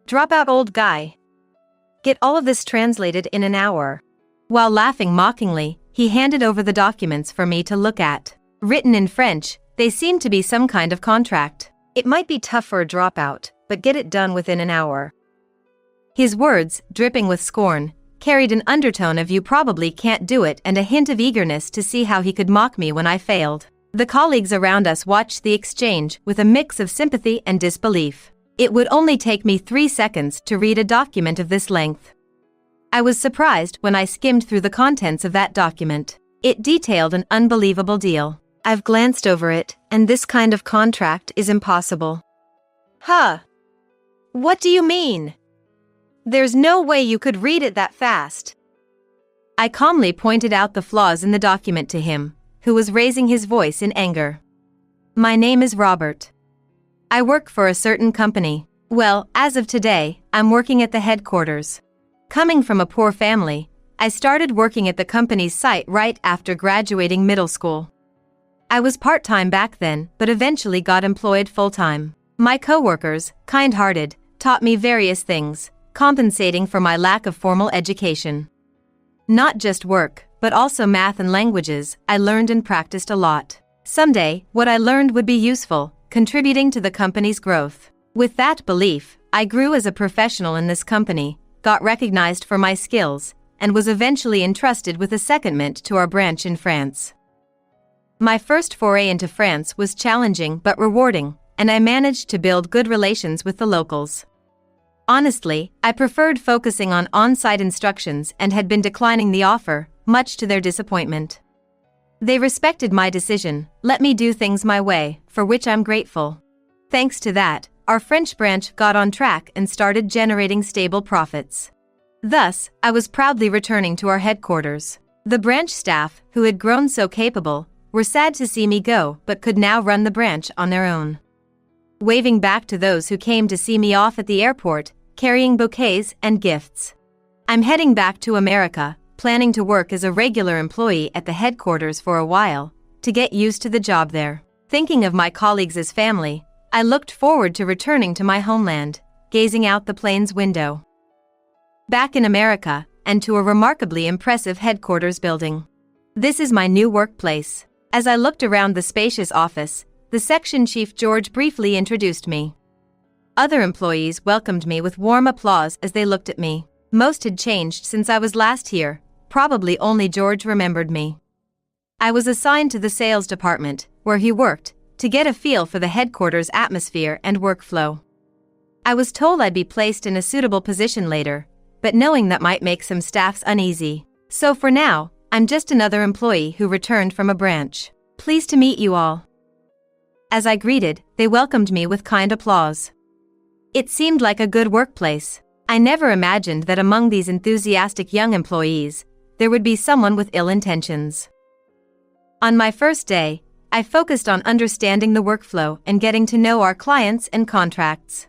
Dropout old guy. Get all of this translated in an hour. While laughing mockingly, he handed over the documents for me to look at. Written in French, they seemed to be some kind of contract. It might be tough for a dropout, but get it done within an hour. His words, dripping with scorn, carried an undertone of "you probably can't do it" and a hint of eagerness to see how he could mock me when I failed. The colleagues around us watched the exchange with a mix of sympathy and disbelief. It would only take me 3 seconds to read a document of this length. I was surprised when I skimmed through the contents of that document. It detailed an unbelievable deal. I've glanced over it, and this kind of contract is impossible. Huh? What do you mean? There's no way you could read it that fast. I calmly pointed out the flaws in the document to him, who was raising his voice in anger. My name is Robert. I work for a certain company. Well, as of today, I'm working at the headquarters. Coming from a poor family, I started working at the company's site right after graduating middle school. I was part-time back then, but eventually got employed full-time. My coworkers, kind-hearted, taught me various things, compensating for my lack of formal education. Not just work, but also math and languages. I learned and practiced a lot. Someday, what I learned would be useful, contributing to the company's growth. With that belief, I grew as a professional in this company, got recognized for my skills, and was eventually entrusted with a secondment to our branch in France. My first foray into France was challenging but rewarding, and I managed to build good relations with the locals. Honestly, I preferred focusing on on-site instructions and had been declining the offer, much to their disappointment. They respected my decision, let me do things my way, for which I'm grateful. Thanks to that, our French branch got on track and started generating stable profits. Thus, I was proudly returning to our headquarters. The branch staff, who had grown so capable, were sad to see me go but could now run the branch on their own. Waving back to those who came to see me off at the airport, carrying bouquets and gifts. I'm heading back to America, planning to work as a regular employee at the headquarters for a while, to get used to the job there. Thinking of my colleagues as family, I looked forward to returning to my homeland, gazing out the plane's window. Back in America, and to a remarkably impressive headquarters building. This is my new workplace. As I looked around the spacious office, the section chief George briefly introduced me. Other employees welcomed me with warm applause as they looked at me. Most had changed since I was last here, probably only George remembered me. I was assigned to the sales department, where he worked, to get a feel for the headquarters atmosphere and workflow. I was told I'd be placed in a suitable position later, but knowing that might make some staffs uneasy. So for now, I'm just another employee who returned from a branch. Pleased to meet you all. As I greeted, they welcomed me with kind applause. It seemed like a good workplace. I never imagined that among these enthusiastic young employees, there would be someone with ill intentions. On my first day, I focused on understanding the workflow and getting to know our clients and contracts.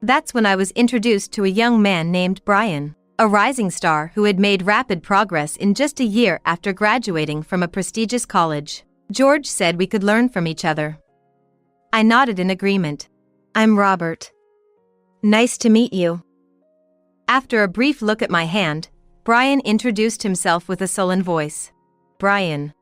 That's when I was introduced to a young man named Brian, a rising star who had made rapid progress in just a year after graduating from a prestigious college. George said we could learn from each other. I nodded in agreement. I'm Robert. Nice to meet you. After a brief look at my hand, Brian introduced himself with a sullen voice. Brian.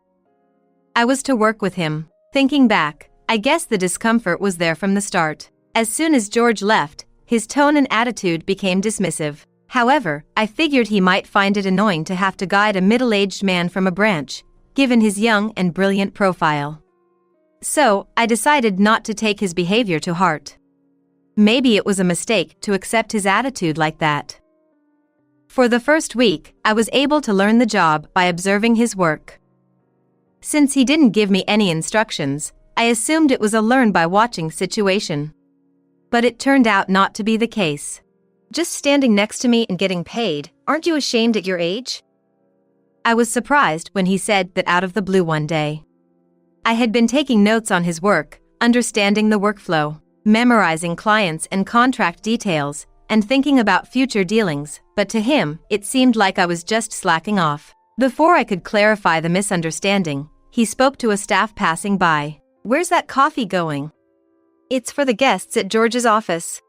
I was to work with him. Thinking back, I guess the discomfort was there from the start. As soon as George left, his tone and attitude became dismissive. However, I figured he might find it annoying to have to guide a middle-aged man from a branch, given his young and brilliant profile. So, I decided not to take his behavior to heart. Maybe it was a mistake to accept his attitude like that. For the first week, I was able to learn the job by observing his work. Since he didn't give me any instructions, I assumed it was a learn-by-watching situation. But it turned out not to be the case. Just standing next to me and getting paid, aren't you ashamed at your age? I was surprised when he said that out of the blue one day. I had been taking notes on his work, understanding the workflow, memorizing clients and contract details, and thinking about future dealings, but to him, it seemed like I was just slacking off. Before I could clarify the misunderstanding, he spoke to a staff passing by. Where's that coffee going? It's for the guests at George's office.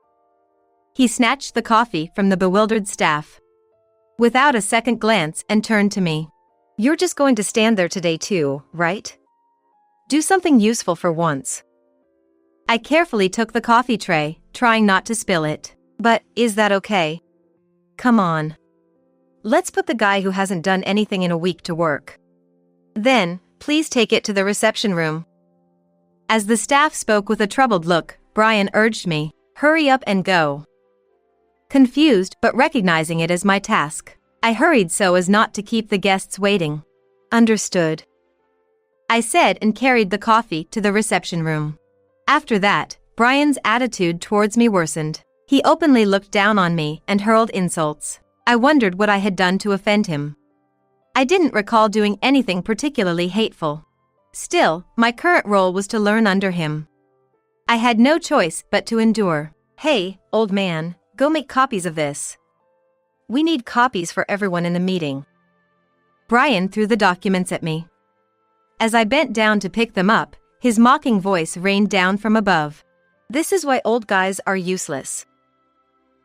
He snatched the coffee from the bewildered staff without a second glance and turned to me. "You're just going to stand there today too, right? Do something useful for once." I carefully took the coffee tray, trying not to spill it. "But, is that okay? Come on. Let's put the guy who hasn't done anything in a week to work. Then, please take it to the reception room." As the staff spoke with a troubled look, Brian urged me, "Hurry up and go." Confused but recognizing it as my task, I hurried so as not to keep the guests waiting. "Understood," I said and carried the coffee to the reception room. After that, Brian's attitude towards me worsened. He openly looked down on me and hurled insults. I wondered what I had done to offend him. I didn't recall doing anything particularly hateful. Still, my current role was to learn under him. I had no choice but to endure. "Hey, old man, go make copies of this. We need copies for everyone in the meeting." Brian threw the documents at me. As I bent down to pick them up, his mocking voice rained down from above. "This is why old guys are useless."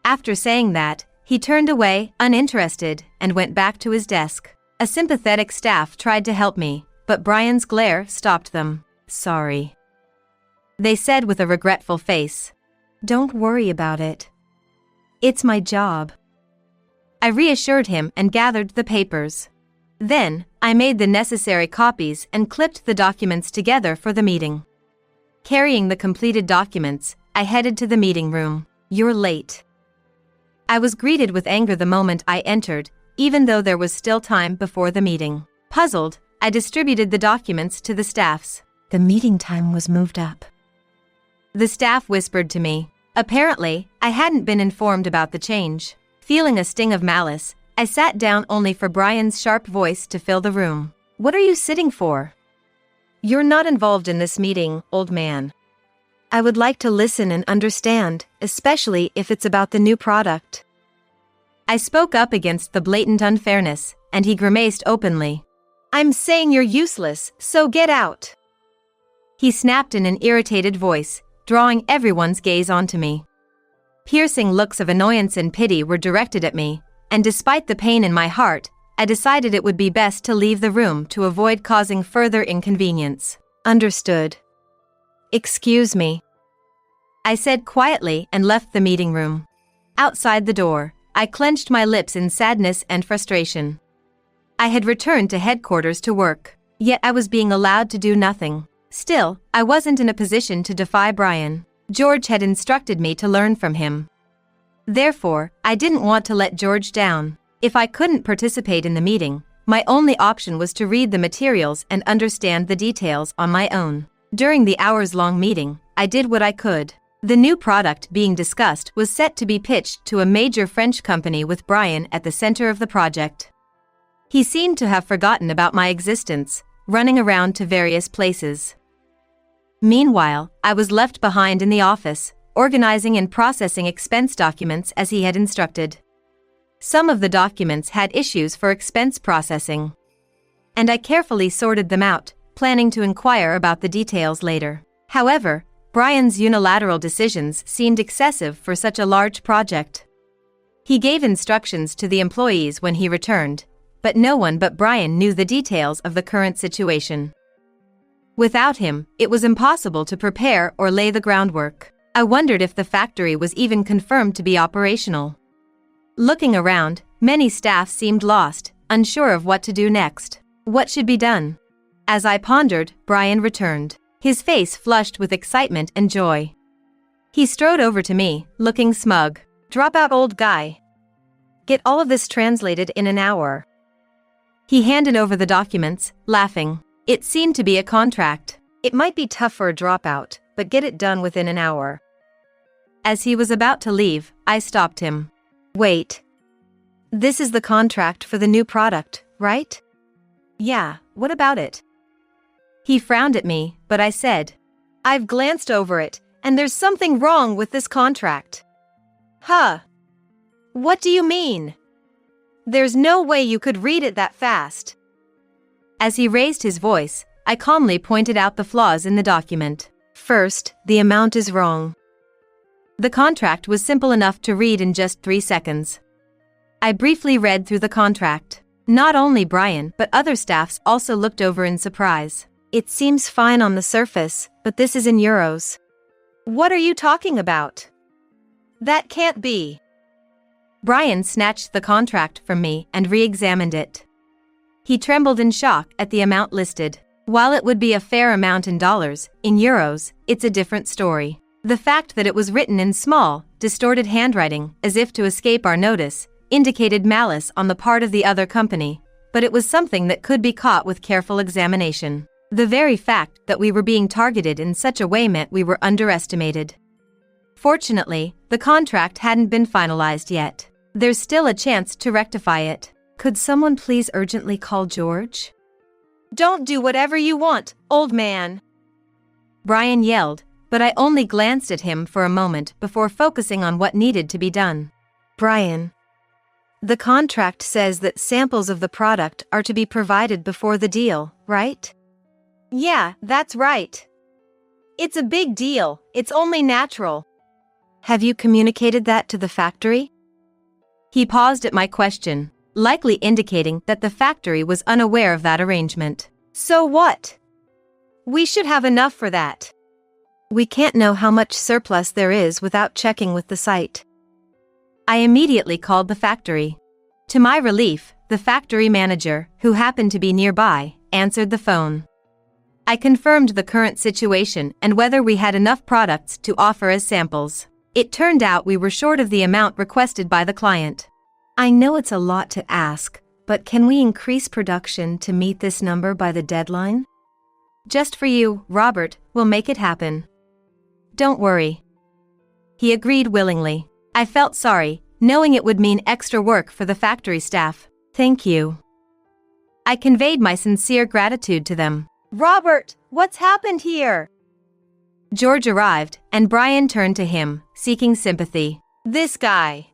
After saying that, he turned away, uninterested, and went back to his desk. A sympathetic staff tried to help me, but Brian's glare stopped them. "Sorry," they said with a regretful face. "Don't worry about it. It's my job." I reassured him and gathered the papers. Then, I made the necessary copies and clipped the documents together for the meeting. Carrying the completed documents, I headed to the meeting room. "You're late." I was greeted with anger the moment I entered, even though there was still time before the meeting. Puzzled, I distributed the documents to the staffs. "The meeting time was moved up," the staff whispered to me. Apparently, I hadn't been informed about the change. Feeling a sting of malice, I sat down only for Brian's sharp voice to fill the room. "What are you sitting for? You're not involved in this meeting, old man. I would like to listen and understand, especially if it's about the new product." I spoke up against the blatant unfairness, and he grimaced openly. "I'm saying you're useless, so get out," he snapped in an irritated voice, drawing everyone's gaze onto me. Piercing looks of annoyance and pity were directed at me, and despite the pain in my heart, I decided it would be best to leave the room to avoid causing further inconvenience. "Understood. Excuse me," I said quietly and left the meeting room. Outside the door, I clenched my lips in sadness and frustration. I had returned to headquarters to work, yet I was being allowed to do nothing. Still, I wasn't in a position to defy Brian. George had instructed me to learn from him. Therefore, I didn't want to let George down. If I couldn't participate in the meeting, my only option was to read the materials and understand the details on my own. During the hours-long meeting, I did what I could. The new product being discussed was set to be pitched to a major French company with Brian at the center of the project. He seemed to have forgotten about my existence, running around to various places. Meanwhile, I was left behind in the office, organizing and processing expense documents as he had instructed. Some of the documents had issues for expense processing, and I carefully sorted them out, planning to inquire about the details later. However, Brian's unilateral decisions seemed excessive for such a large project. He gave instructions to the employees when he returned, but no one but Brian knew the details of the current situation. Without him, it was impossible to prepare or lay the groundwork. I wondered if the factory was even confirmed to be operational. Looking around, many staff seemed lost, unsure of what to do next. What should be done? As I pondered, Brian returned, his face flushed with excitement and joy. He strode over to me, looking smug. "Drop out, old guy. Get all of this translated in an hour." He handed over the documents, laughing. It seemed to be a contract. "It might be tough for a dropout, but get it done within an hour." As he was about to leave, I stopped him. "Wait. This is the contract for the new product, right?" "Yeah, what about it?" He frowned at me, but I said, "I've glanced over it, and there's something wrong with this contract." "Huh? What do you mean? There's no way you could read it that fast." As he raised his voice, I calmly pointed out the flaws in the document. "First, the amount is wrong. The contract was simple enough to read in just 3 seconds. I briefly read through the contract. Not only Brian but other staffs also looked over in surprise. It seems fine on the surface, but this is in euros. What are you talking about? That can't be. Brian snatched the contract from me and re-examined it. He trembled in shock at the amount listed. While it would be a fair amount in dollars, in euros, it's a different story. The fact that it was written in small, distorted handwriting, as if to escape our notice, indicated malice on the part of the other company, but it was something that could be caught with careful examination. The very fact that we were being targeted in such a way meant we were underestimated. Fortunately, the contract hadn't been finalized yet. There's still a chance to rectify it. Could someone please urgently call George? Don't do whatever you want, old man, Brian yelled, but I only glanced at him for a moment before focusing on what needed to be done. Brian, the contract says that samples of the product are to be provided before the deal, right? Yeah, that's right. It's a big deal, it's only natural. Have you communicated that to the factory? He paused at my question, likely indicating that the factory was unaware of that arrangement. So what? We should have enough for that. We can't know how much surplus there is without checking with the site. I immediately called the factory. To my relief, the factory manager, who happened to be nearby, answered the phone. I confirmed the current situation and whether we had enough products to offer as samples. It turned out we were short of the amount requested by the client. I know it's a lot to ask, but can we increase production to meet this number by the deadline? Just for you, Robert, we'll make it happen. Don't worry. He agreed willingly. I felt sorry, knowing it would mean extra work for the factory staff. Thank you. I conveyed my sincere gratitude to them. Robert, what's happened here? George arrived, and Brian turned to him, seeking sympathy. This guy.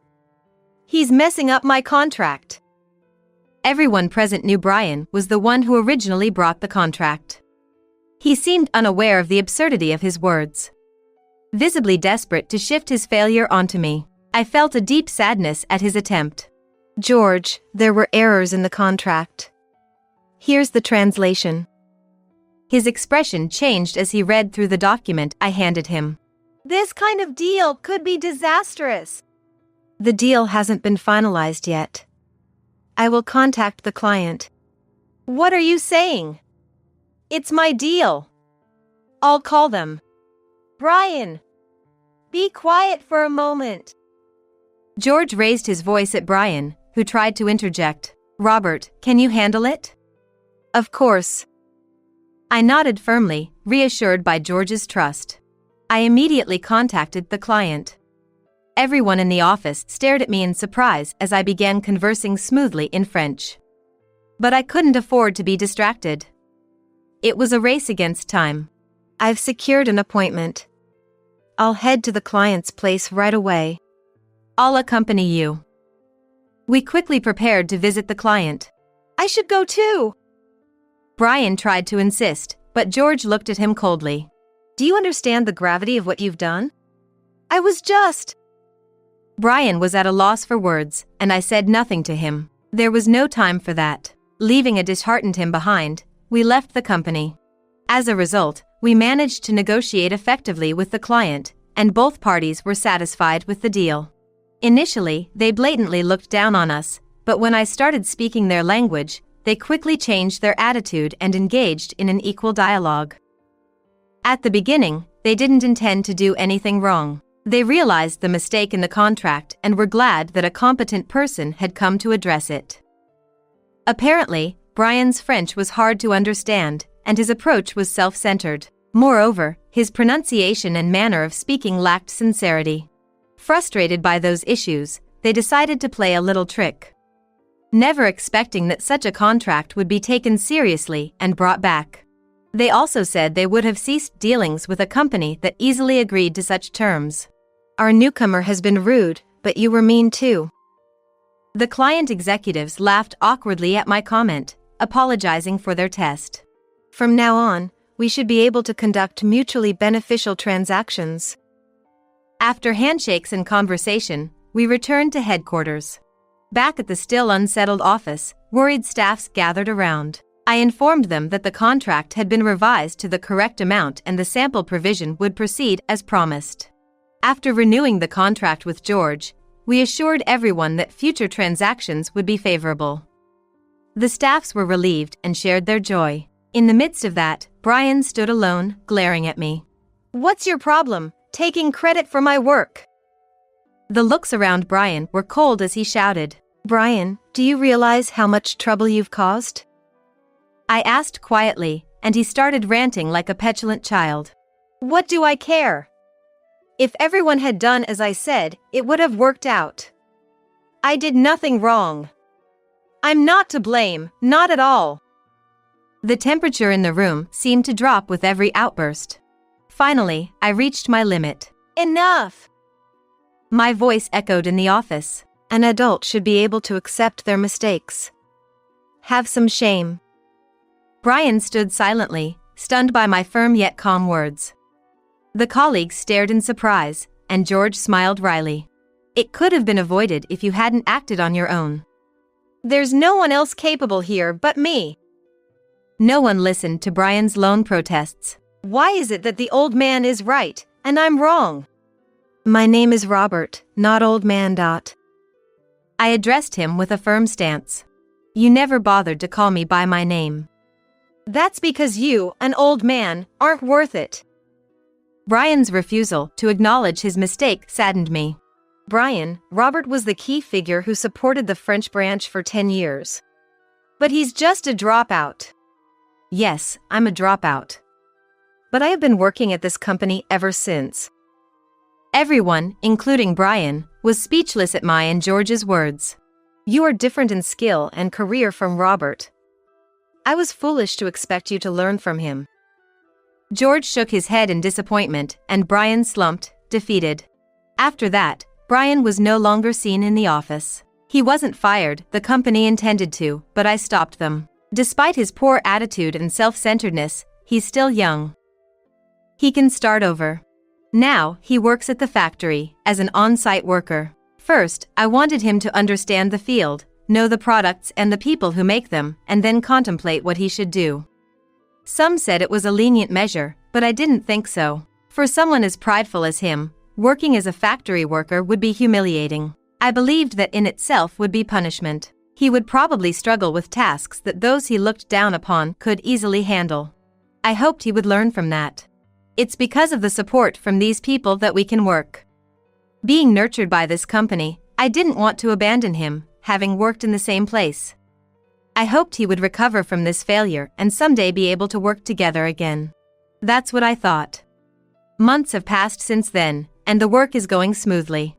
He's messing up my contract. Everyone present knew Brian was the one who originally brought the contract. He seemed unaware of the absurdity of his words. Visibly desperate to shift his failure onto me, I felt a deep sadness at his attempt. George, there were errors in the contract. Here's the translation. His expression changed as he read through the document I handed him. This kind of deal could be disastrous. The deal hasn't been finalized yet. I will contact the client. What are you saying? It's my deal. I'll call them. Brian, be quiet for a moment. George raised his voice at Brian, who tried to interject. Robert, can you handle it? Of course. I nodded firmly, reassured by George's trust. I immediately contacted the client. Everyone in the office stared at me in surprise as I began conversing smoothly in French. But I couldn't afford to be distracted. It was a race against time. I've secured an appointment. I'll head to the client's place right away. I'll accompany you. We quickly prepared to visit the client. I should go too. Brian tried to insist, but George looked at him coldly. Do you understand the gravity of what you've done? I was just... Brian was at a loss for words, and I said nothing to him. There was no time for that. Leaving a disheartened him behind, we left the company. As a result, we managed to negotiate effectively with the client, and both parties were satisfied with the deal. Initially, they blatantly looked down on us, but when I started speaking their language, they quickly changed their attitude and engaged in an equal dialogue. At the beginning, they didn't intend to do anything wrong. They realized the mistake in the contract and were glad that a competent person had come to address it. Apparently, Brian's French was hard to understand, and his approach was self-centered. Moreover, his pronunciation and manner of speaking lacked sincerity. Frustrated by those issues, they decided to play a little trick. Never expecting that such a contract would be taken seriously and brought back. They also said they would have ceased dealings with a company that easily agreed to such terms. Our newcomer has been rude, but you were mean too. The client executives laughed awkwardly at my comment, apologizing for their test. From now on, we should be able to conduct mutually beneficial transactions. After handshakes and conversation, we returned to headquarters. Back at the still unsettled office, worried staffs gathered around. I informed them that the contract had been revised to the correct amount and the sample provision would proceed as promised. After renewing the contract with George, we assured everyone that future transactions would be favorable. The staffs were relieved and shared their joy. In the midst of that, Brian stood alone, glaring at me. "What's your problem, taking credit for my work?" The looks around Brian were cold as he shouted, "Brian, do you realize how much trouble you've caused?" I asked quietly, and he started ranting like a petulant child. "What do I care? If everyone had done as I said, it would have worked out. I did nothing wrong. I'm not to blame, not at all." The temperature in the room seemed to drop with every outburst. Finally, I reached my limit. "Enough!" My voice echoed in the office. "An adult should be able to accept their mistakes. Have some shame." Brian stood silently, stunned by my firm yet calm words. The colleagues stared in surprise, and George smiled wryly. "It could have been avoided if you hadn't acted on your own. There's no one else capable here but me." No one listened to Brian's lone protests. "Why is it that the old man is right, and I'm wrong?" "My name is Robert, not old man. I addressed him with a firm stance. "You never bothered to call me by my name." "That's because you, an old man, aren't worth it." Brian's refusal to acknowledge his mistake saddened me. Brian, Robert was the key figure who supported the French branch for 10 years. But he's just a dropout. Yes, I'm a dropout. But I have been working at this company ever since. Everyone, including Brian, was speechless at my and George's words. "You are different in skill and career from Robert. I was foolish to expect you to learn from him." George shook his head in disappointment, and Brian slumped, defeated. After that, Brian was no longer seen in the office. He wasn't fired, the company intended to, but I stopped them. Despite his poor attitude and self-centeredness, he's still young. He can start over. Now, he works at the factory, as an on-site worker. First, I wanted him to understand the field, know the products and the people who make them, and then contemplate what he should do. Some said it was a lenient measure, but I didn't think so. For someone as prideful as him, working as a factory worker would be humiliating. I believed that in itself would be punishment. He would probably struggle with tasks that those he looked down upon could easily handle. I hoped he would learn from that. It's because of the support from these people that we can work. Being nurtured by this company, I didn't want to abandon him, having worked in the same place. I hoped he would recover from this failure and someday be able to work together again. That's what I thought. Months have passed since then, and the work is going smoothly.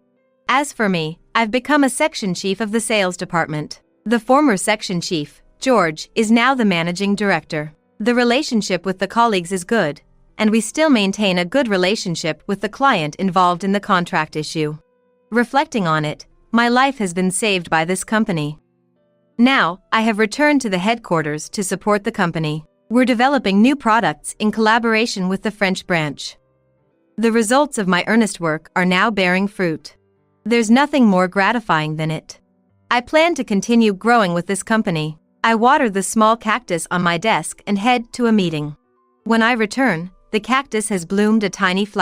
As for me, I've become a section chief of the sales department. The former section chief, George, is now the managing director. The relationship with the colleagues is good, and we still maintain a good relationship with the client involved in the contract issue. Reflecting on it, my life has been saved by this company. Now, I have returned to the headquarters to support the company. We're developing new products in collaboration with the French branch. The results of my earnest work are now bearing fruit. There's nothing more gratifying than it. I plan to continue growing with this company. I water the small cactus on my desk and head to a meeting. When I return, the cactus has bloomed a tiny flower.